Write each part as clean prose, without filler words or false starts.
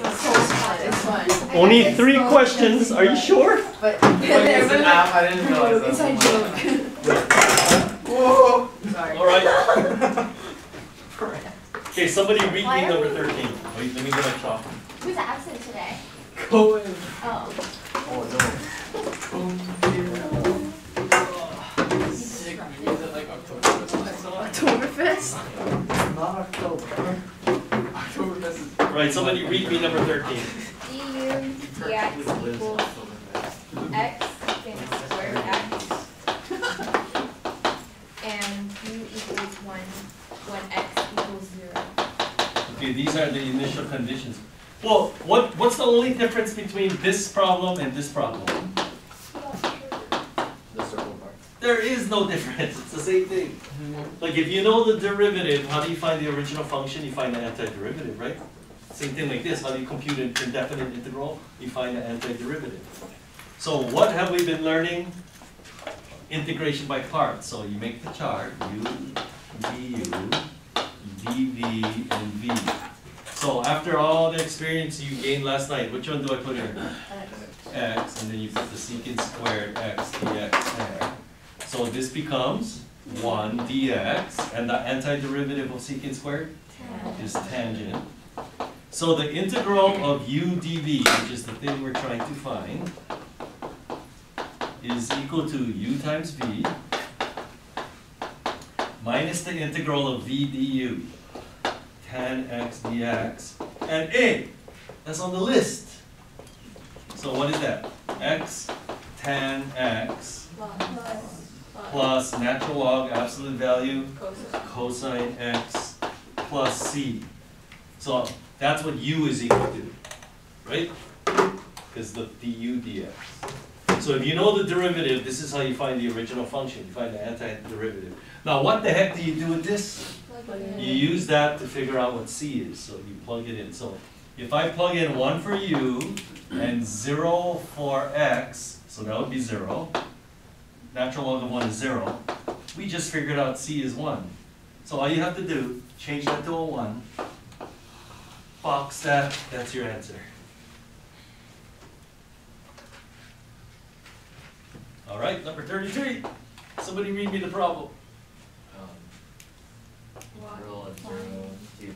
It's fun. Only 3 questions. Are you sure? But It's an app. I didn't realize that. inside joke. Whoa! Sorry. All right. Okay, somebody read me number 13. Wait, let me get my chalk. Who's absent today? Go in. Oh. Oh no. Sick. Is it like Oktoberfest? Oktoberfest? Not October. Oktoberfest is. Right, somebody read me number 13. du dx equals x secant squared x. And u equals 1 when x equals 0. Okay, these are the initial conditions. Well, what's the only difference between this problem and this problem? The circle part. There is no difference. It's the same thing. Like if you know the derivative, how do you find the original function? You find the antiderivative, right? Same thing like this. How do you compute an indefinite integral? You find the antiderivative. So what have we been learning? Integration by parts. So you make the chart, u, du, dv, and v. So after all the experience you gained last night, which one do I put in? X, and then you put the secant squared x dx there. So this becomes 1 dx, and the antiderivative of secant squared is tangent. So the integral of u dv, which is the thing we're trying to find, is equal to u times v minus the integral of v du, tan x dx, and A, that's on the list. So what is that? X tan x plus natural log absolute value cosine x plus c. So that's what u is equal to, right? Because the du dx. So if you know the derivative, this is how you find the original function. You find the antiderivative. Now what the heck do you do with this? You use that to figure out what c is. So you plug it in. So if I plug in 1 for u and 0 for x, so that would be 0. Natural log of 1 is 0. We just figured out c is 1. So all you have to do, change that to a 1. Box that, that's your answer. All right, number 33. Somebody read me the problem. Roll of 0 to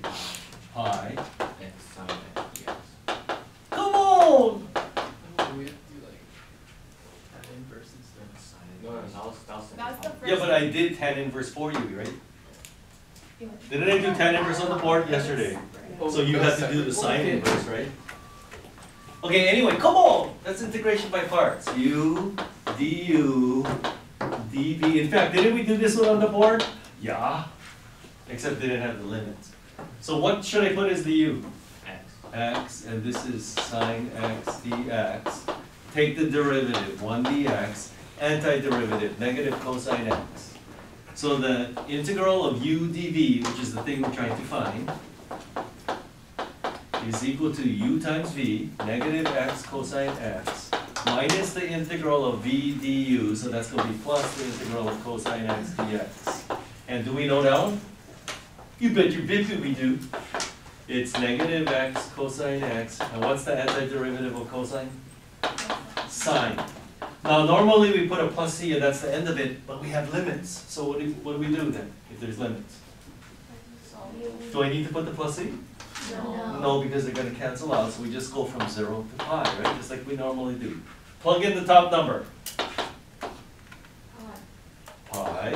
Pi. x sine x dx. Come on! Do we have to do like tan inverse instead of sine? No, that was That's the first. Yeah, but I did tan inverse for you, right? Didn't I do tan inverse on the board yesterday? So you have to do the sine inverse, right? Okay, anyway, come on! That's integration by parts. U, du, dv. In fact, didn't we do this one on the board? Yeah. Except they didn't have the limits. So what should I put as the u? X, and this is sine x dx. Take the derivative, 1 dx, antiderivative, negative cosine x. So the integral of u dv, which is the thing we're trying to find, is equal to u times v, negative x cosine x, minus the integral of v du, so that's going to be plus the integral of cosine x dx. And do we know that one? You bet your big we do. It's negative x cosine x, and what's the antiderivative of cosine? Sine. Now normally we put a plus c and that's the end of it, but we have limits. So what do we do then, if there's limits? Do I need to put the plus c? No. No, because they're going to cancel out, so we just go from 0 to pi, right? Just like we normally do. Plug in the top number. Pi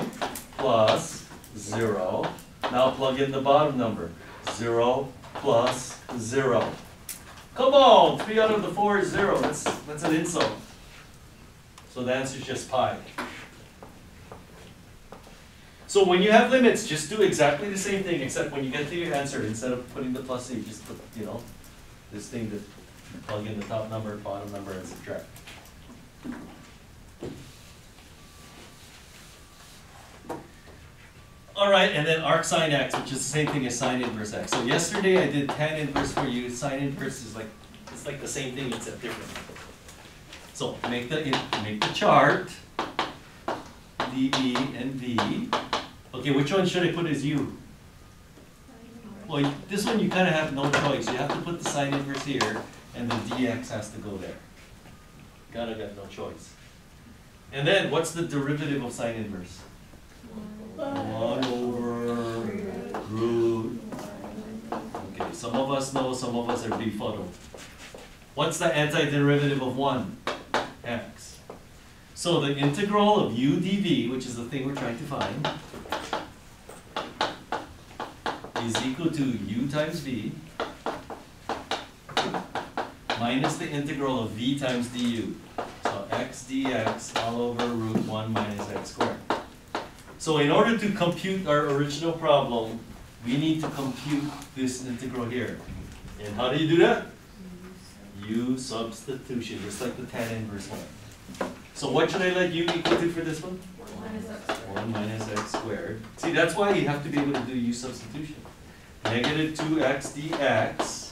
plus 0. Now plug in the bottom number. 0 plus 0. Come on! 3 out of the 4 is 0. That's an insult. So the answer is just pi. So when you have limits, just do exactly the same thing, except when you get to your answer, instead of putting the plus c, just put, you know, this thing that you plug in the top number, bottom number, and subtract. All right, and then arc sine x, which is the same thing as sine inverse x. So yesterday I did tan inverse for you. Sine inverse is like, it's like the same thing except different. So make the chart, dv and v. Okay, which one should I put as u? Well, this one you kind of have no choice. You have to put the sine inverse here, and the dx has to go there. Gotta got no choice. And then, what's the derivative of sine inverse? 1 over root. Okay, some of us know, some of us are befuddled. What's the antiderivative of 1? X. So the integral of u dv, which is the thing we're trying to find, is equal to u times v minus the integral of v times du. So x dx all over root 1 minus x squared. So in order to compute our original problem, we need to compute this integral here. And how do you do that? U substitution, just like the tan inverse one. So what should I let u equal to for this one? 1 minus x squared. See, that's why you have to be able to do u substitution. Negative 2x dx.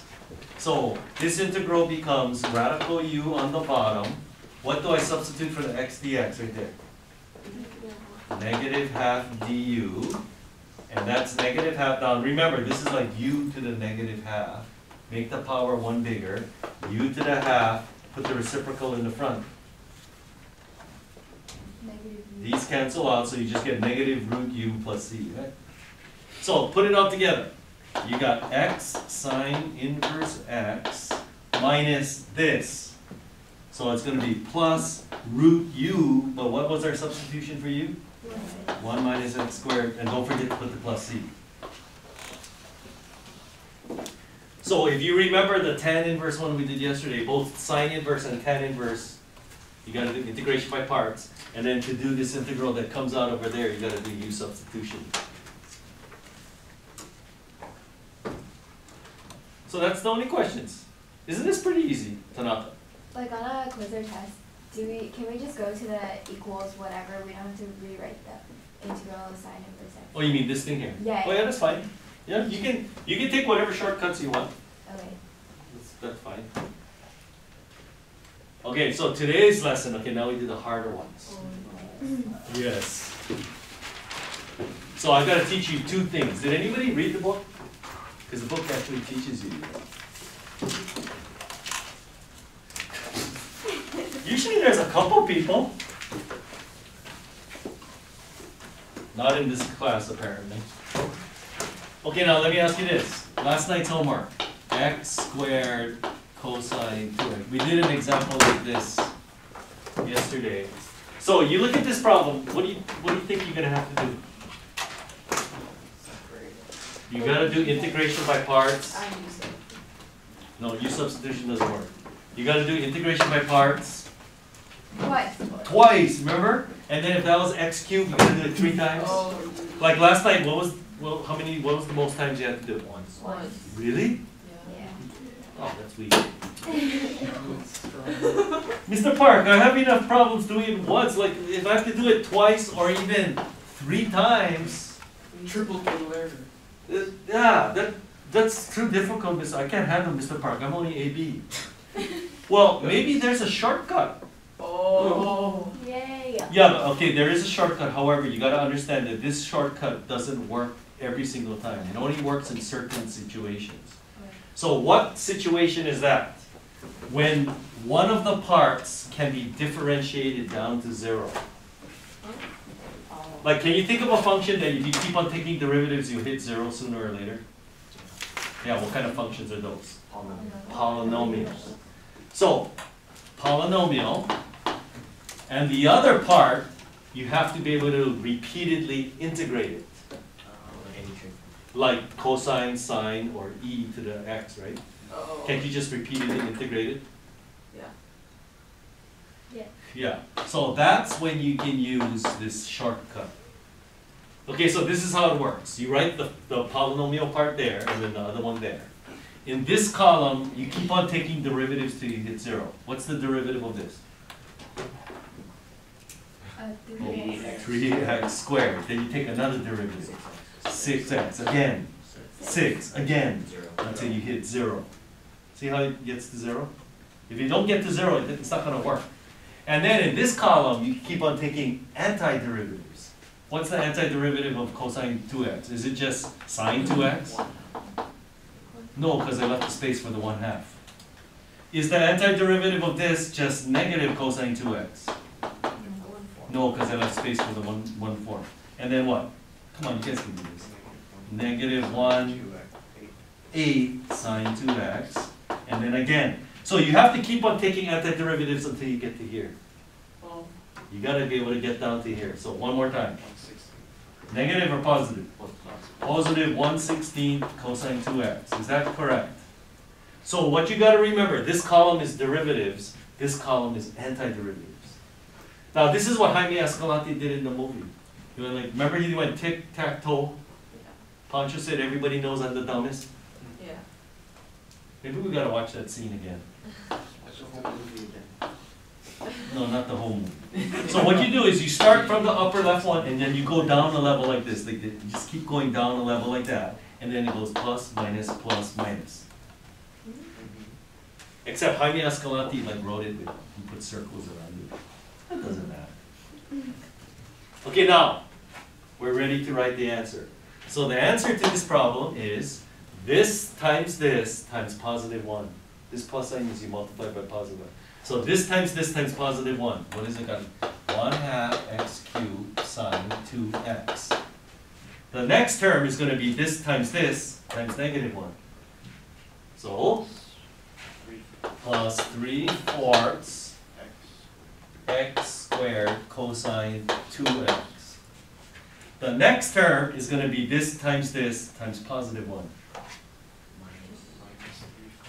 So this integral becomes radical u on the bottom. What do I substitute for the x dx right there? Negative half du. And that's negative half down. Remember, this is like u to the negative half. Make the power 1 bigger. U to the half. Put the reciprocal in the front. These cancel out, so you just get negative root u plus c, right? So put it all together. You got x sine inverse x minus this. So it's going to be plus root u, but what was our substitution for u? 1 minus x squared, and don't forget to put the plus c. So if you remember the tan inverse one we did yesterday, both sine inverse and tan inverse, you got to do integration by parts. And then to do this integral that comes out over there, you got to do u substitution. So that's the only questions. Isn't this pretty easy, Tanaka? Like on a quiz or test, can we just go to the equals whatever? We don't have to rewrite the integral of sine inverse x. Oh, you mean this thing here? Yeah. Oh yeah, that's fine. Yeah, you can take whatever shortcuts you want. Okay. That's fine. Okay, so today's lesson, okay, now we do the harder ones. Yes. So I've got to teach you 2 things. Did anybody read the book? Because the book actually teaches you. Usually there's a couple people. Not in this class, apparently. Okay, now let me ask you this. Last night's homework. X squared cosine 2x. We did an example like this yesterday. So you look at this problem, what do you think you're going to have to do? You got to do integration by parts. No, u substitution doesn't work. You got to do integration by parts. Twice, remember? And then if that was x cubed, you got to do it 3 times. Oh. Like last night, what was the most times you had to do it? Once. Really? Yeah. Oh, that's weak. Mr. Park, I have enough problems doing it once. Like, if I have to do it twice or even 3 times. Triple tabular. Yeah, that's too difficult, Mr. I can't handle Mr. Park. I'm only AB. Well, maybe there's a shortcut. Oh. Yay. Yeah, but okay, there is a shortcut. However, you got to understand that this shortcut doesn't work every single time. It only works in certain situations. So what situation is that? When one of the parts can be differentiated down to 0. Like, can you think of a function that if you keep on taking derivatives, you hit 0 sooner or later? Yeah, what kind of functions are those? Polynomials. So, polynomial, and the other part, you have to be able to repeatedly integrate it. Like cosine, sine, or e to the x, right? Oh. Can't you just repeatedly integrate it? Yeah. Yeah. So that's when you can use this shortcut. Okay, so this is how it works. You write the polynomial part there, and then the other one there. In this column, you keep on taking derivatives till you hit 0. What's the derivative of this? 3x squared. Then you take another derivative. 6x again. 6 again. Until you hit 0. See how it gets to 0? If you don't get to 0, it's not going to work. And then in this column, you keep on taking antiderivatives. What's the antiderivative of cosine 2x? Is it just sine 2x? No, because I left the space for the 1/2. Is the antiderivative of this just negative cosine 2x? No, because I left space for the 1/4. And then what? Come on, you guys can do this. Negative 1/8 sine 2x. And then again. So you have to keep on taking antiderivatives until you get to here. You gotta be able to get down to here. So one more time. Negative or positive? Positive 1/16 cosine 2x. Is that correct? So what you gotta remember, this column is derivatives, this column is antiderivatives. Now this is what Jaime Escalante did in the movie. He went like, remember he went tic-tac-toe? Pancho said everybody knows I'm the dumbest. Yeah. Maybe we gotta watch that scene again. Watch the whole movie again. No, not the whole movie. So what you do is you start from the upper left one and then you go down a level like this. Like you just keep going down a level like that. And then it goes plus, minus, plus, minus. Except Jaime Escalante like wrote it with, he put circles around it. That doesn't matter. Okay, now, we're ready to write the answer. So the answer to this problem is this times positive 1. This plus sign is you multiply by positive 1. So this times positive 1. What is it got? 1/2 x cubed sine 2x. The next term is going to be this times negative 1. So plus 3/4 x squared cosine 2x. The next term is going to be this times positive 1.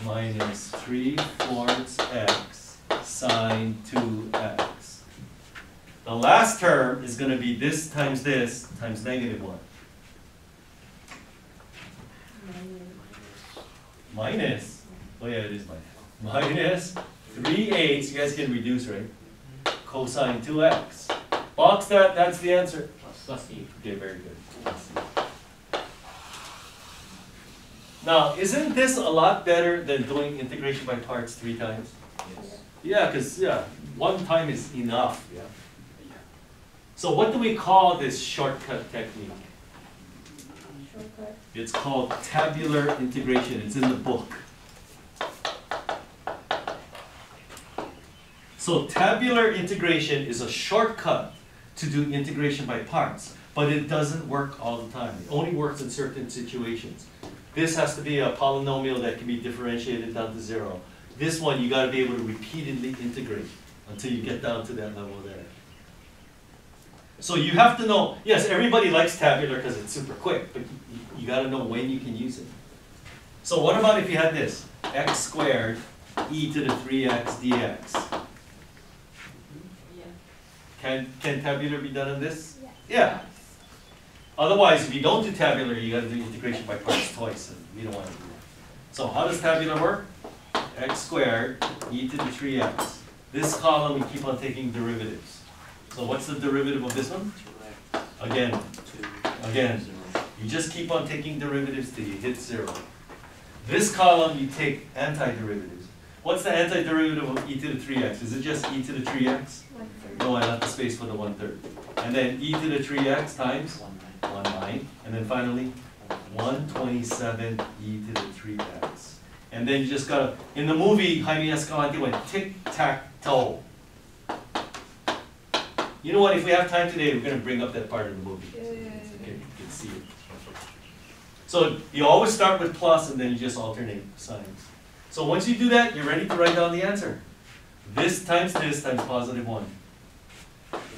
Minus 3/4 x sine 2x. The last term is going to be this times negative 1. Minus, oh yeah, it is minus 3/8, you guys can reduce, right? Cosine 2x. Box that, that's the answer. Plus E. Okay, very good. Now, isn't this a lot better than doing integration by parts 3 times? Yes. Yeah, because, one time is enough. Yeah. So what do we call this shortcut technique? Shortcut. It's called tabular integration. It's in the book. So tabular integration is a shortcut to do integration by parts, but it doesn't work all the time. It only works in certain situations. This has to be a polynomial that can be differentiated down to 0. This one, you got to be able to repeatedly integrate until you get down to that level there. So you have to know, yes, everybody likes tabular because it's super quick, but you got to know when you can use it. So what about if you had this? X squared e to the 3x dx. Yeah. Can tabular be done in this? Yes. Yeah. Otherwise, if you don't do tabular, you got to do integration by parts twice, and we don't want to do that. So how does tabular work? X squared e to the 3x. This column, we keep on taking derivatives. So what's the derivative of this one? Again, you just keep on taking derivatives till you hit 0. This column, you take antiderivatives. What's the antiderivative of e to the 3x? Is it just e to the 3x? 1/3. No, I left the space for the 1/3. And then e to the 3x times 1/9. And then finally, 127 e to the 3x. And then you just gotta, in the movie, Jaime Escalante went tic-tac-toe. You know what, if we have time today, we're gonna bring up that part of the movie. Okay, you can see it. So you always start with plus and then you just alternate signs. So once you do that, you're ready to write down the answer. This times positive 1.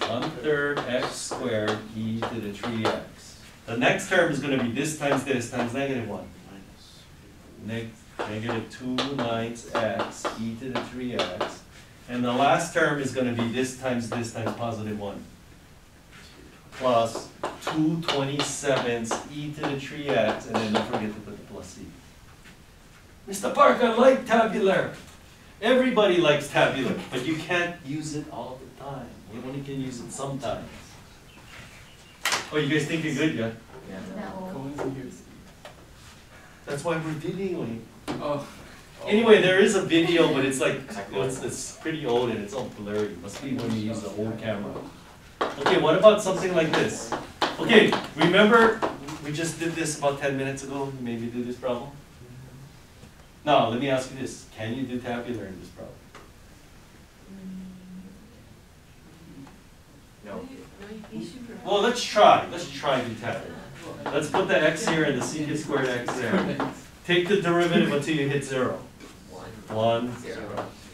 1/3 x squared e to the 3x. The next term is going to be this times negative 1. Negative 2/9 x e to the 3x. And the last term is going to be this times positive 1. Plus 2/27 e to the 3x. And then don't forget to put the plus c. Mr. Park, I like tabular. Everybody likes tabular, but you can't use it all the time. You only can use it sometimes. Oh, you guys think you're good, yeah? No. Cohen's in here. That's why we're videoing. Oh. Anyway, there is a video, but it's like, it's pretty old and it's all blurry. Must be when you use the old camera. Okay, what about something like this? Okay, remember we just did this about 10 minutes ago? You made me do this problem? Now, let me ask you this. Can you do tabular in this problem? No. Well, let's try. Let's try to do tabular. Let's put the x here and the secant squared x there. Take the derivative until you hit 0. 1.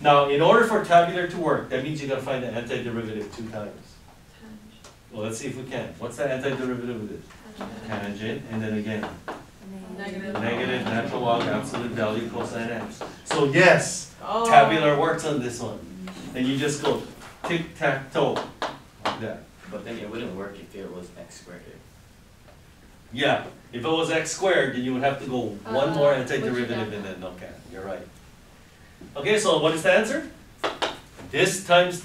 Now, in order for tabular to work, that means you got to find the antiderivative 2 times. Well, let's see if we can. What's the antiderivative of this? Tangent, and then again. Negative natural log absolute value cosine x. So yes, tabular works on this one. And you just go tic-tac-toe like that. But then it wouldn't work if it was x squared. Yeah, if it was x squared, then you would have to go one more antiderivative and then okay, you're right. Okay, so what is the answer? This times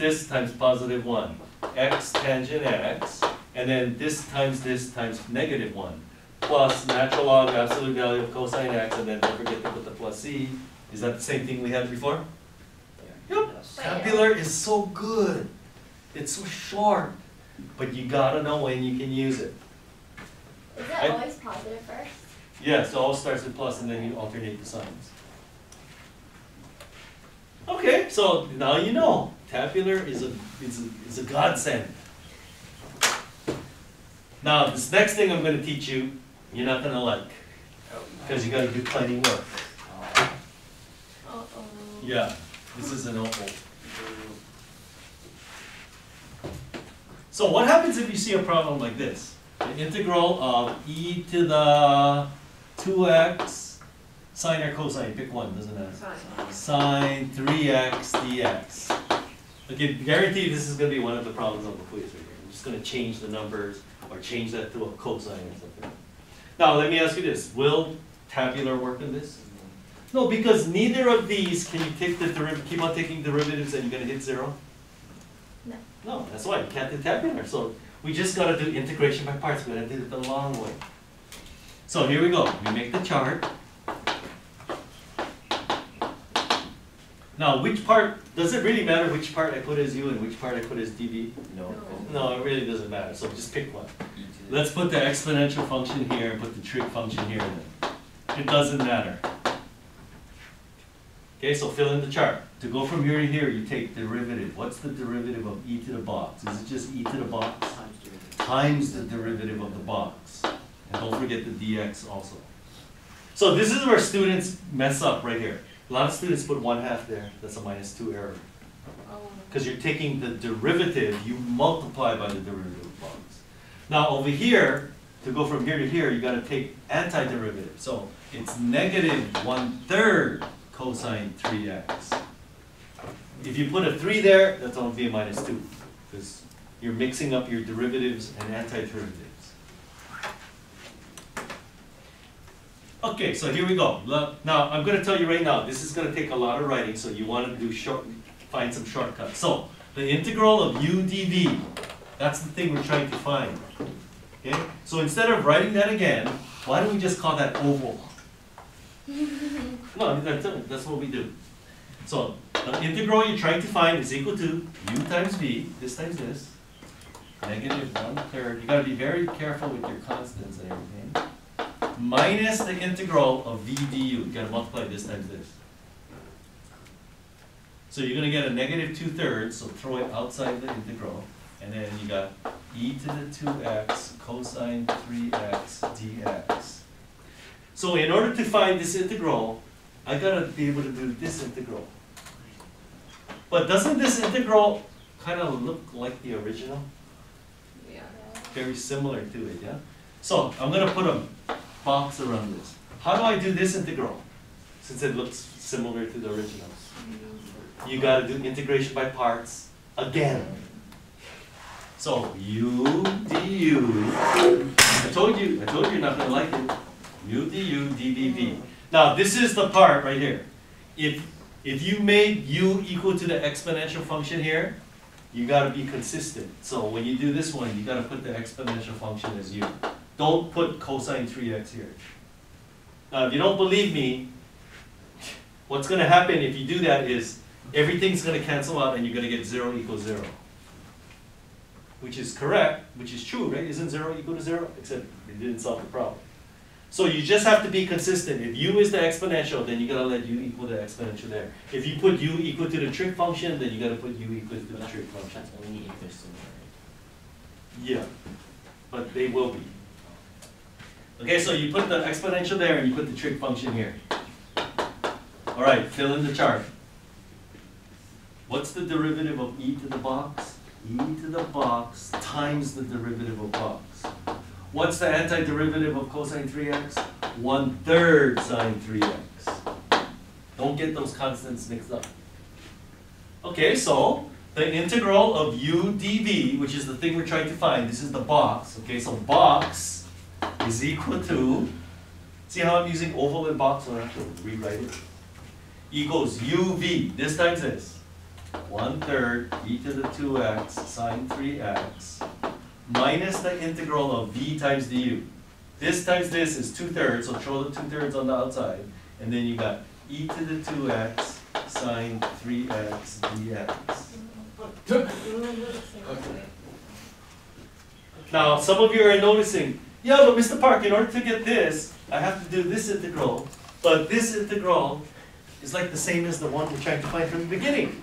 positive 1. X tangent x, and then this times negative 1. Plus natural log absolute value of cosine x, and then don't forget to put the plus c. Is that the same thing we had before? Yeah. Yep. Tabular is so good. It's so short, but you gotta know when you can use it. Is it always positive first? Yeah, so it all starts with plus and then you alternate the signs. Okay, so now you know. Tabular is a godsend. Now, this next thing I'm going to teach you, you're not going to like. Because you got to do plenty work. Yeah, this is an uh-oh. So what happens if you see a problem like this? The integral of e to the 2x sine or cosine, pick one, doesn't matter. Sine 3x dx. Okay, guarantee this is going to be one of the problems on the quiz right here. I'm just going to change the numbers or change that to a cosine or something. Now let me ask you this, will tabular work in this? No, because neither of these can you take the keep on taking derivatives and you're going to hit 0? No. No, that's why you can't do tabular. So we just got to do integration by parts. We're going to do it the long way. So here we go. We make the chart. Now, which part, does it really matter which part I put as u and which part I put as dv? No. No, it really doesn't matter. So just pick one. Let's put the exponential function here and put the trig function here then. It doesn't matter. Okay, so fill in the chart. To go from here to here, you take derivative. What's the derivative of e to the box? Is it just e to the box? Times the derivative of the box. And don't forget the dx also. So this is where students mess up right here. A lot of students put 1/2 there. That's a -2 error. Because you're taking the derivative, you multiply by the derivative of the box. Now over here, to go from here to here, you got to take antiderivative. So it's -1/3 cosine 3x. If you put a 3 there, that's going to be a -2. Because you're mixing up your derivatives and antiderivatives. Okay, so here we go. Now, I'm going to tell you right now, this is going to take a lot of writing, so you want to do find some shortcuts. So, the integral of u dv, that's the thing we're trying to find. Okay? So instead of writing that again, why don't we just call that oval? No, that's what we do. So, the integral you're trying to find is equal to u times v, this times this, -1/3. You got to be very careful with your constants and everything. Minus the integral of v du. You got to multiply this times this. So you're going to get a -2/3, so throw it outside the integral. And then you got e to the 2x cosine 3x dx. So in order to find this integral, I got to be able to do this integral. But doesn't this integral kind of look like the original? Yeah. Very similar to it, yeah? So I'm going to put a box around this. How do I do this integral? Since it looks similar to the original. You got to do integration by parts again. So u du. I told you you're not going to like it. U du dvv. Now this is the part right here. If you made u equal to the exponential function here, you got to be consistent. So when you do this one, you got to put the exponential function as u. Don't put cosine 3x here. Now, if you don't believe me, what's going to happen if you do that is everything's going to cancel out and you're going to get 0 equals 0. Which is correct, which is true, right? Isn't 0 equal to 0? Except it didn't solve the problem. So you just have to be consistent. If u is the exponential, then you gotta let u equal the exponential there. If you put u equal to the trig function, then you gotta put u equal to the trig function. That's only if they're similar, Yeah, but they will be. Okay, so you put the exponential there and you put the trig function here. All right, fill in the chart. What's the derivative of e to the box? E to the box times the derivative of box. What's the antiderivative of cosine 3x? 1/3 sine 3x. Don't get those constants mixed up. Okay, so the integral of u dv, which is the thing we're trying to find, this is the box. Okay, so box is equal to, see how I'm using oval and box, so I have to rewrite it, equals uv, this times this, 1/3 e to the 2x sine 3x minus the integral of v times du. This times this is 2/3, so throw the 2/3 on the outside, and then you got e to the 2x sine 3x dx. Now, some of you are noticing, yeah, but Mr. Park, in order to get this, I have to do this integral, but this integral is like the same as the one we're trying to find from the beginning.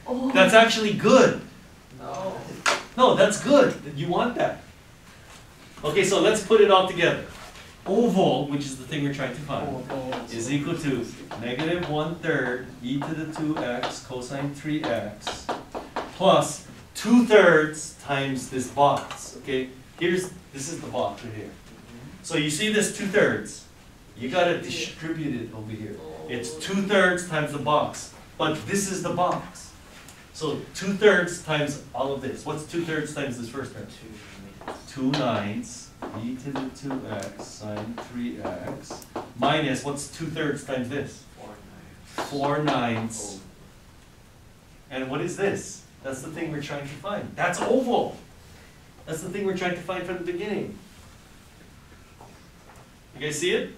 Oh. That's actually good. No. No, that's good. You want that. Okay, so let's put it all together. Oval, which is the thing we're trying to find, is equal to negative 1/3 e to the 2x cosine 3x plus 2/3 times this box. Okay, this is the box right here. So you see this 2/3. You gotta distribute it over here. It's 2/3 times the box, but this is the box. So 2/3 times all of this. What's 2/3 times this first term? 2 nines e to the 2x sine 3x minus, what's 2/3 times this? 4 nines. And what is this? That's the thing we're trying to find. That's oval. That's the thing we're trying to find from the beginning. You guys see it?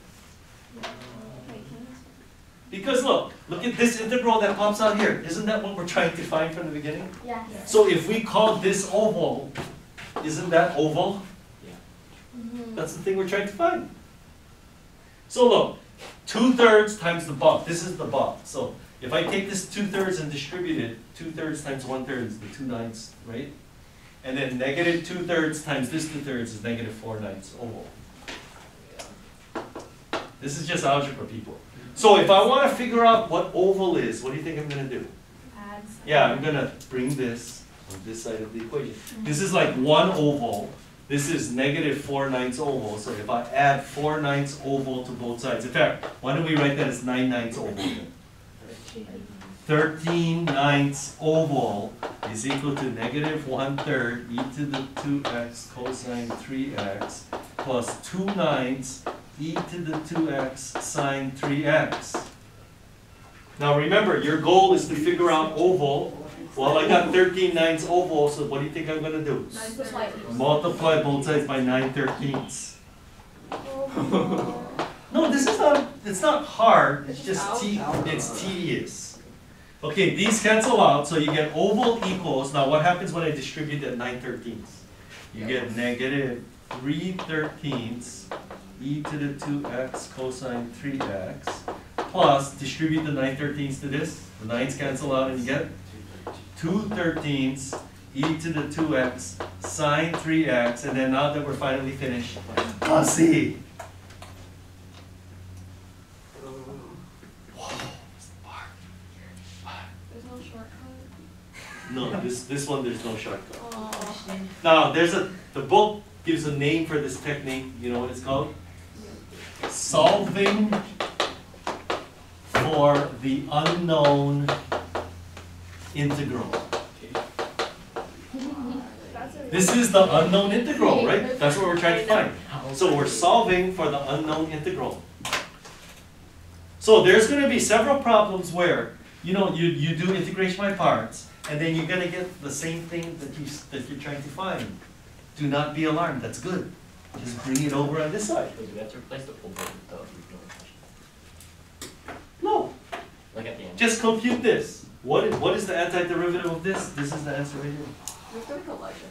Because look at this integral that pops out here. Isn't that what we're trying to find from the beginning? Yes. So if we call this oval, isn't that oval? Mhm. That's the thing we're trying to find. So look, 2/3 times the box. This is the box. So if I take this 2/3 and distribute it, 2/3 times 1/3 is the 2 ninths, right? And then negative 2/3 times this 2/3 is negative 4 ninths oval. This is just algebra, people. So if I want to figure out what oval is, what do you think I'm going to do? Add some. Yeah, I'm going to bring this on this side of the equation. This is like one oval. This is negative 4 ninths oval. So if I add 4 ninths oval to both sides, in fact, why don't we write that as 9 ninths oval? 13 ninths oval is equal to negative 1/3 e to the 2x cosine 3x plus 2 ninths e to the 2x sine 3x. Now remember, your goal is to figure out oval. Well, I got 13 ninths oval, so what do you think I'm going to do? Multiply both sides by 9/13. No, this is not, it's not hard, it's just it's tedious. Okay, these cancel out, so you get oval equals, now what happens when I distribute that 9/13? You get negative 3/13 e to the 2x cosine 3x plus, distribute the 9/13 to this, the 9's cancel out and you get 2/13 e to the 2x sine 3x, and then now that we're finally finished, let's see. There's no shortcut. No, this one there's no shortcut. Oh. Now the book gives a name for this technique. You know what it's called? Solving for the unknown integral. This is the unknown integral, right? That's what we're trying to find. So we're solving for the unknown integral. So there's going to be several problems where, you know, you do integration by parts, and then you're going to get the same thing that you're trying to find. Do not be alarmed. That's good. Just bring it over on this side. Do we have to replace the oval with the original equation? No. Like at the end. Just compute this. What is the antiderivative of this? This is the answer right here. There's no collection.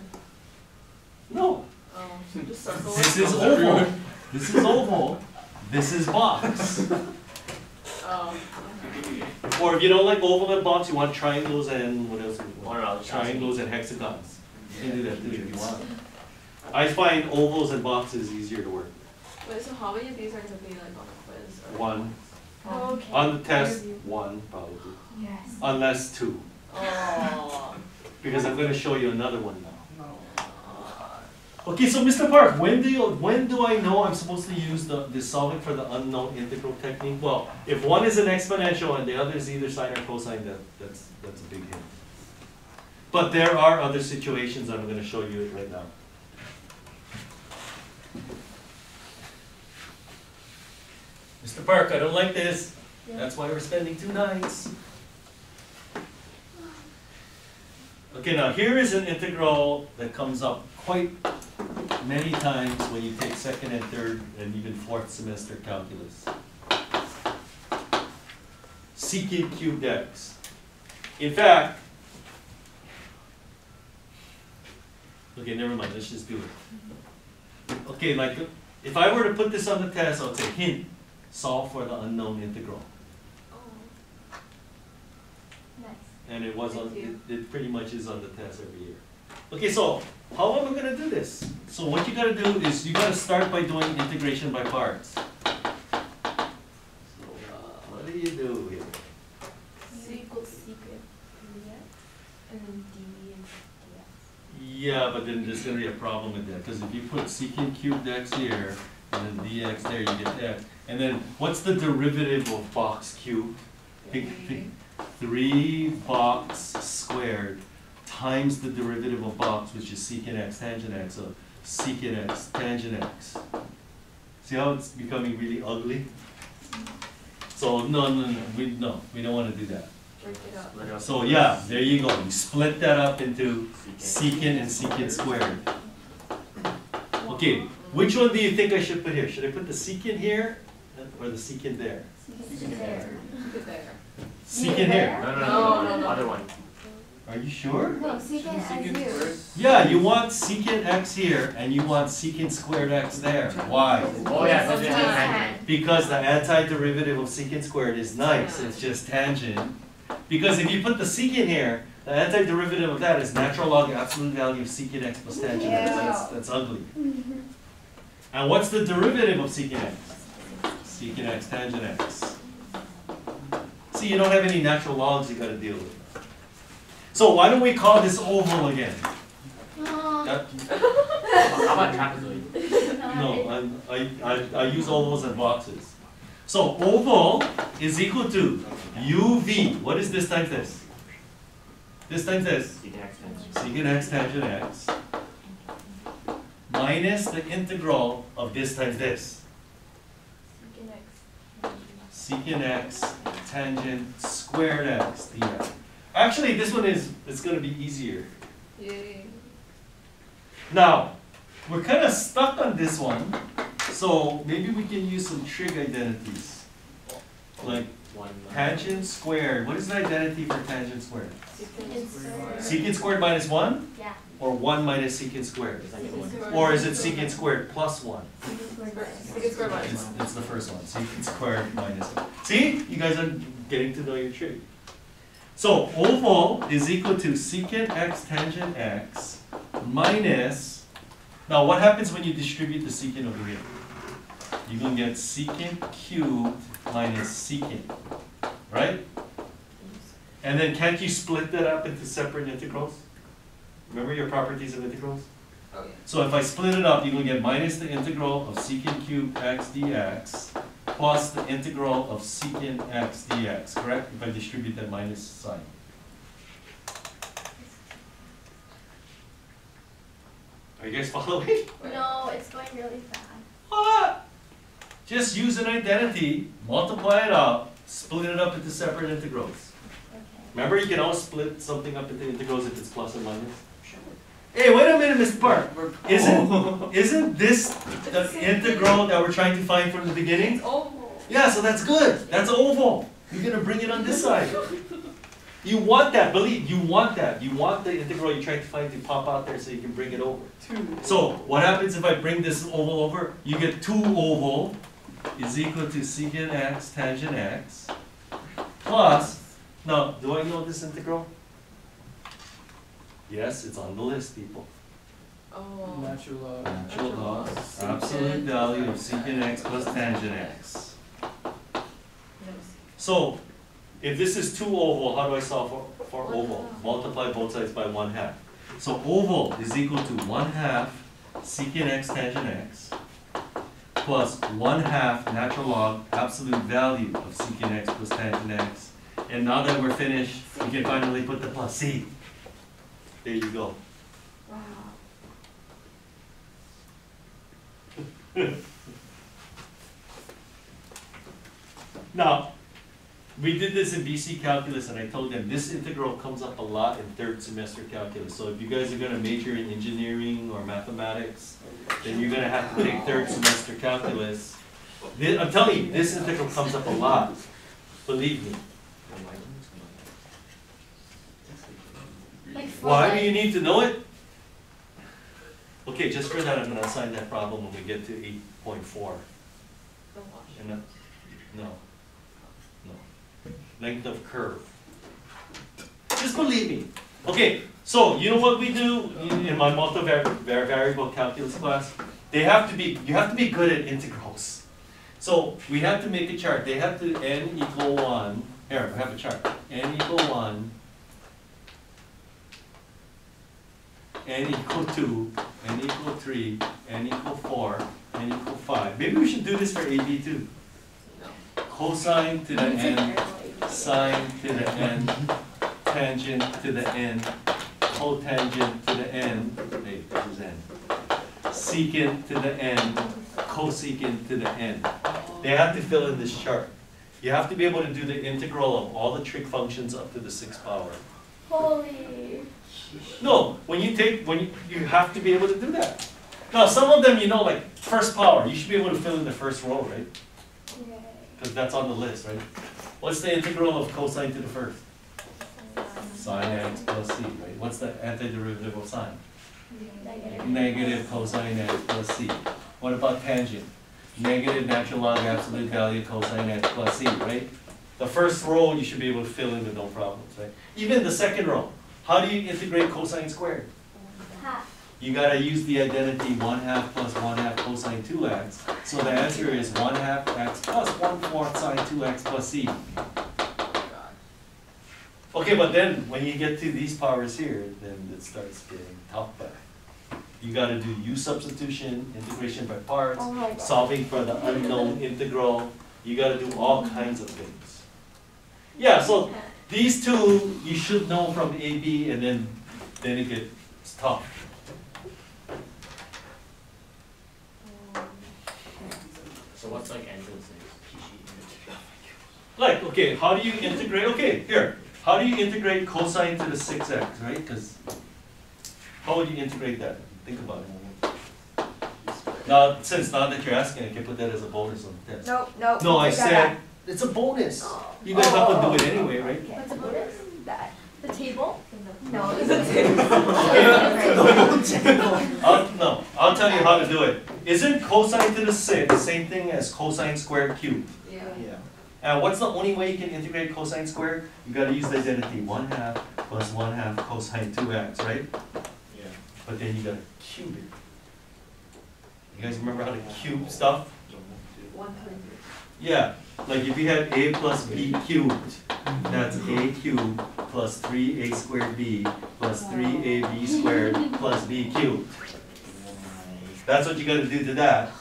No. Oh, so just circle This it. is oval. This is oval. This is box. Oh. Or if you don't like oval and box, you want triangles and what else? Or I'll just Triangles and hexagons. You can do that too if you want. I find ovals and boxes easier to work. Wait, so how many of these are gonna be like on the quiz? Or One. Okay. On the test, one probably. Yes. Unless two. Oh. Because I'm going to show you another one now. No. Okay, so Mr. Park, when do I know I'm supposed to use the solving for the unknown integral technique? Well, if one is an exponential and the other is either sine or cosine, that's a big hint. But there are other situations, I'm going to show you it right now. Mr. Park, I don't like this. Yeah. That's why we're spending 2 nights. Okay, now here is an integral that comes up quite many times when you take second and third and even fourth semester calculus. Secant cubed x. In fact, okay, never mind, let's just do it. Okay, like if I were to put this on the test, I would say hint, solve for the unknown integral. Nice. And it was on, Thank you. it pretty much is on the test every year. Okay, so how am I going to do this? So what you got to do is you got to start by doing integration by parts. So what do you do here? C equals secret. And then D and dx. Yeah, but then there's going to be a problem with that because if you put secant cubed x here and then dx there, you get x. And then what's the derivative of box cubed? 3 box squared times the derivative of box, which is secant x tangent x, so secant x tangent x. See how it's becoming really ugly? So no, we don't want to do that. Break it up. So yeah, there you go. You split that up into secant and secant squared. Okay, which one do you think I should put here? Should I put the secant here or the secant there? Secret there. Secant here. No, No. other one. Are you sure? No, secant as you. Yeah, you want secant x here and you want secant squared x there. Why? Oh yeah, Because that's of just tan. Because the antiderivative of secant squared is nice, it's just tangent. Because if you put the secant here, the antiderivative of that is natural log absolute value of secant x plus tangent x. That's ugly. And what's the derivative of secant x? Secant x tangent x. See, you don't have any natural logs you got to deal with. So why don't we call this oval again? That, How about trapezoid? no, I use ovals and boxes. So oval is equal to uv. What is this times this? This times this. Secant x tangent. Secant x tangent x minus the integral of this times this. Secant x tangent squared x dx. Actually, this one it's going to be easier. Yay. Now, we're kind of stuck on this one, so maybe we can use some trig identities. Like One. tangent squared. What is the identity for tangent squared? It's Secant squared minus 1? yeah. Or 1 minus secant squared? The second one. Or is it secant squared plus 1? Secret square minus. It's the first one. Secant squared minus 1. See? You guys are getting to know your trig. So oval is equal to secant x tangent x minus, now what happens when you distribute the secant over here? You're going to get secant cubed minus secant, right? And then can't you split that up into separate integrals? Remember your properties of integrals? Oh yeah. So if I split it up, you're going to get minus the integral of secant cubed x dx plus the integral of secant x dx, correct? If I distribute that minus sign. Are you guys following? No, it's going really fast. What? Just use an identity, multiply it up, split it up into separate integrals. Okay. Remember, you can always split something up into integrals if it's plus or minus. Hey, wait a minute, Mr. Park. Isn't this the integral that we're trying to find from the beginning? It's oval. Yeah, so that's good. That's oval. You're gonna bring it on this side. You want that, believe, you want that. You want the integral you're trying to find to pop out there so you can bring it over. So what happens if I bring this oval over? You get 2 oval is equal to secant x tangent x plus, now, do I know this integral? Yes, it's on the list, people. Oh. Natural log. Natural log, Secant. absolute value of secant x plus tangent x. No. So, if this is 2 oval, how do I solve for 1/2. oval? Multiply both sides by 1/2. So oval is equal to 1/2 secant x tangent x plus 1/2 natural log absolute value of secant x plus tangent x. And now that we're finished, we can finally put the plus c. There you go. Wow. Now, we did this in BC calculus, and I told them this integral comes up a lot in third semester calculus. So if you guys are gonna major in engineering or mathematics, then you're gonna have to take third semester calculus. I'm telling you, this integral comes up a lot. Believe me. Like for Why like, do you need to know it? Okay, just for that, I'm gonna assign that problem when we get to 8.4. Don't watch. And no. Length of curve. Just believe me. Okay, so you know what we do in my multivariable calculus class? You have to be good at integrals. So we have to make a chart. They have to n equal 1. Here, I have a chart. N equal 1. N equal 2, n equal 3, n equal 4, n equal 5. Maybe we should do this for AB too. No. Cosine to the n, sine to the n, tangent to the n, cotangent to the n, hey, this is n, secant to the n, cosecant to the n. They have to fill in this chart. You have to be able to do the integral of all the trig functions up to the 6th power. holy. No, you have to be able to do that. Now, some of them, you know, like first power, you should be able to fill in the first row, right? Yay. Because that's on the list, right? What's the integral of cosine to the first? Sine x plus c, right? What's the antiderivative of sine? Negative. Negative cosine x plus c. What about tangent? Negative natural log absolute value cosine x plus c, right? The first row you should be able to fill in with no problems, right? Even the second row. How do you integrate cosine squared? Half. You gotta use the identity 1/2 plus 1/2 cosine 2x. So the answer is 1/2 x plus 1/4 sine 2x plus c. Okay, but then when you get to these powers here, then it starts getting tough. But you gotta do u substitution, integration by parts, Oh my God. solving for the unknown integral. You gotta do all kinds of things. Yeah, so these two you should know from AB, and then it gets tough. So what's like Angela's name? Pishi image. Like, okay, how do you integrate, okay, here. How do you integrate cosine to the 6x, right? Because how would you integrate that? Think about it. Now, now that you're asking, I can put that as a bonus on the test. Nope, nope. No, I take that said, back. it's a bonus. You guys have to do it anyway, right? Okay. What's a bonus? That. The table? No, it's a table. I'll tell you how to do it. Isn't cosine to the 6 same thing as cosine squared cubed? Yeah. Yeah. And what's the only way you can integrate cosine squared? You gotta use the identity 1/2 plus 1/2 cosine 2x, right? Yeah. But then you gotta cube it. You guys remember how to cube stuff? 100. Yeah, like if you had a plus b cubed, that's a cubed plus 3a squared b plus 3ab squared plus b cubed. That's what you gotta do to that.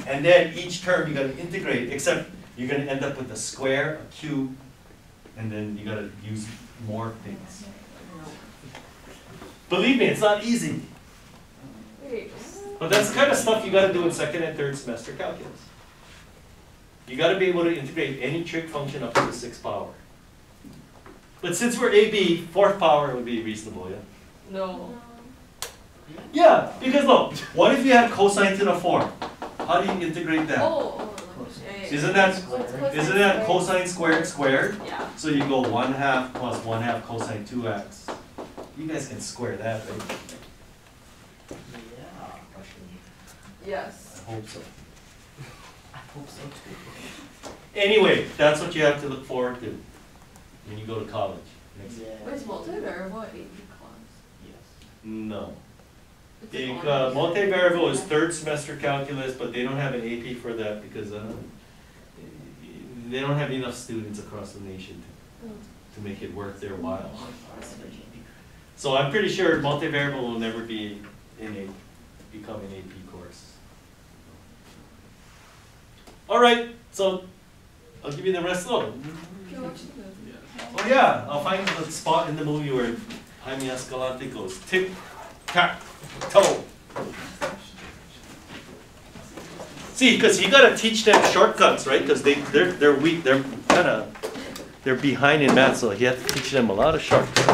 And then each term you gotta integrate, except you're gonna end up with a square, a cube, and then you gotta use more things. Believe me, it's not easy. But that's the kind of stuff you gotta do in second and third semester calculus. You gotta be able to integrate any trig function up to the 6th power. But since we're AB, 4th power would be reasonable, yeah? No. Yeah, because look, what if you had cosine to the 4? How do you integrate that? Oh. Yeah. Isn't that cosine squared squared? Yeah. So you go 1/2 plus 1/2 cosine 2x. You guys can square that, right? Yeah. Yes. I hope so. hope so too. Anyway, that's what you have to look forward to when you go to college. Next year. Where's multivariable AP class? Yes. No. It's an Because honors. multivariable is third semester calculus, but they don't have an AP for that because they don't have enough students across the nation to make it worth their while. So I'm pretty sure multivariable will never be become an AP course. All right, so I'll give you the rest of them. Can you watch the movie? Yeah. Oh yeah, I'll find the spot in the movie where Jaime Escalante goes tic tac toe. See, because you gotta teach them shortcuts, right? Because they're weak, they're behind in math, so you have to teach them a lot of shortcuts.